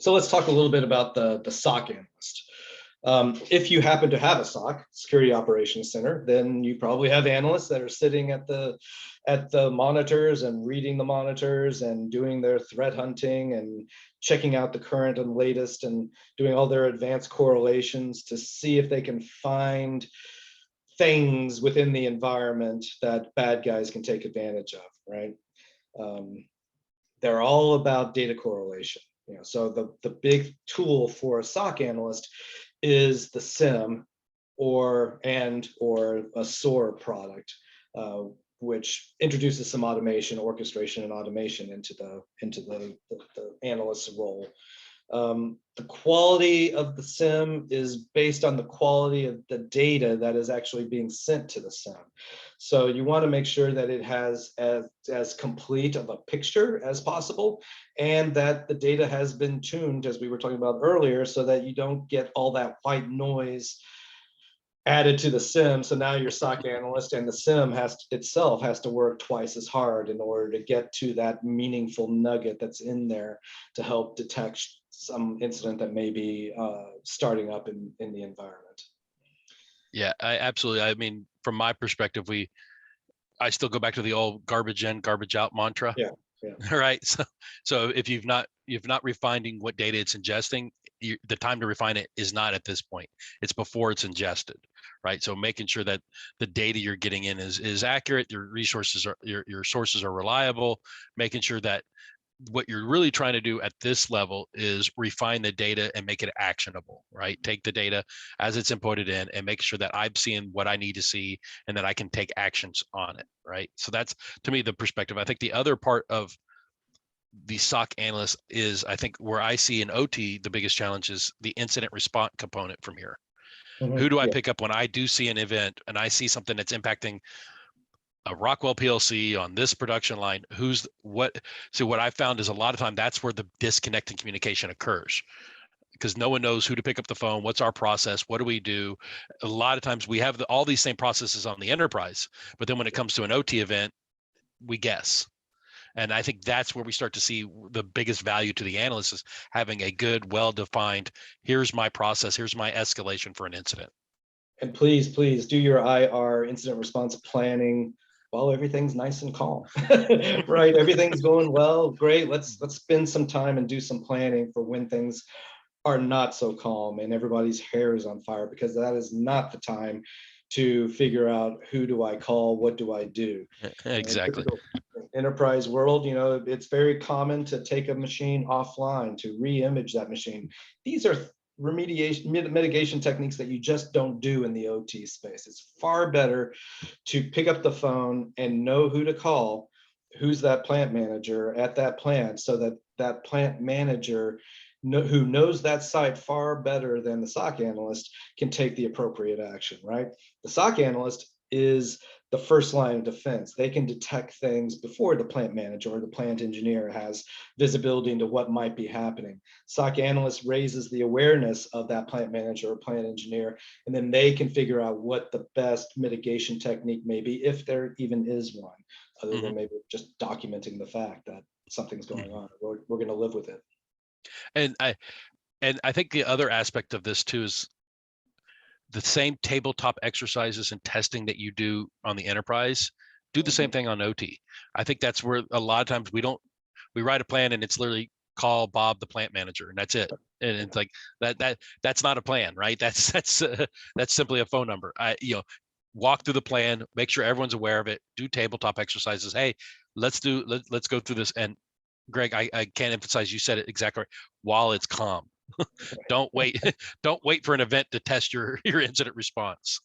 So let's talk a little bit about the SOC analyst. If you happen to have a SOC, Security Operations Center, then you probably have analysts that are sitting at the monitors and reading the monitors and doing their threat hunting and checking out the current and latest and doing all their advanced correlations to see if they can find things within the environment that bad guys can take advantage of, right? They're all about data correlation. So the big tool for a SOC analyst is the SIM or a SOAR product, which introduces some automation, orchestration, and automation into the analyst's role. The quality of the SIM is based on the quality of the data that is actually being sent to the SIM. So you want to make sure that it has as complete of a picture as possible, and that the data has been tuned, as we were talking about earlier, so that you don't get all that white noise added to the SIM. So now your SOC analyst and the SIM itself has to work twice as hard in order to get to that meaningful nugget that's in there to help detect some incident that may be starting up in the environment. Yeah, absolutely. I mean, from my perspective, I still go back to the old garbage in, garbage out mantra. Yeah. Right. So if you've not refining what data it's ingesting, the time to refine it is not at this point. It's before it's ingested, right? So making sure that the data you're getting in is accurate, your resources are your sources are reliable, making sure that what you're really trying to do at this level is refine the data and make it actionable, right? Take the data as it's inputted in and make sure that I'm seeing what I need to see and that I can take actions on it, right? So that's, to me, the perspective. I think the other part of the SOC analyst is, I think where I see in OT, the biggest challenge is the incident response component from here. Mm-hmm. Who do I pick up when I do see an event and I see something that's impacting a Rockwell PLC on this production line? So what I found is a lot of time that's where the disconnect in communication occurs, because no one knows who to pick up the phone. What's our process? What do we do? A lot of times we have all these same processes on the enterprise, but then when it comes to an OT event, we guess. And I think that's where we start to see the biggest value to the analyst is having a good, well-defined, here's my process, here's my escalation for an incident. And please do your IR, incident response planning, while everything's nice and calm, right? Everything's going well, great. Let's spend some time and do some planning for when things are not so calm and everybody's hair is on fire, because that is not the time to figure out who do I call, what do I do. Exactly. Enterprise world, it's very common to take a machine offline, to re-image that machine. These are mitigation techniques that you just don't do in the OT space. It's far better to pick up the phone and know who to call, who's that plant manager at that plant, so that that plant manager who knows that site far better than the SOC analyst can take the appropriate action, right? The SOC analyst is the first line of defense. They can detect things before the plant manager or the plant engineer has visibility into what might be happening. SOC analyst raises the awareness of that plant manager or plant engineer, and then they can figure out what the best mitigation technique may be, if there even is one, other than maybe just documenting the fact that something's going on. We're going to live with it. And I think the other aspect of this too is the same tabletop exercises and testing that you do on the enterprise, do the same thing on OT. I think that's where a lot of times we write a plan and it's literally call Bob, the plant manager, and that's it. And it's like that's not a plan, right? That's simply a phone number. Walk through the plan, make sure everyone's aware of it, do tabletop exercises. Hey, let's go through this. And Greg, I can't emphasize, you said it exactly right, while it's calm. Don't wait for an event to test your incident response.